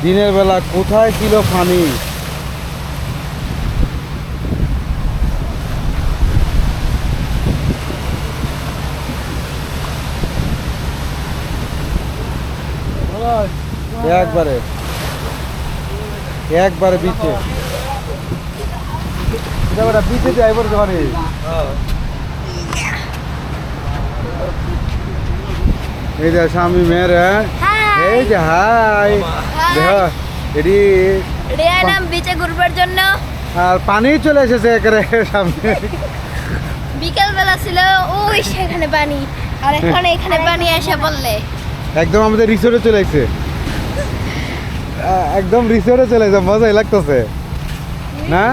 দিনের বেলা কোথায় ছিল পানি? একবারে একবারে বিচে বিচে যাইবার জমানে এই যে স্বামী মেয়ের এই যে হাই দেখ এটি রিয়ানাম বিচে ঘুরবার জন্য আর পানি চলে এসেছে একেবারে সামনে। বিকেল বেলা ছিল ওই সেখানে পানি আর এখন এখানে পানি এসে পড়লে একদম আমাদের রিসোর্টে চলে আসছে, একদম রিসোর্টে চলে আসছে, মজাই লাগতেছে না?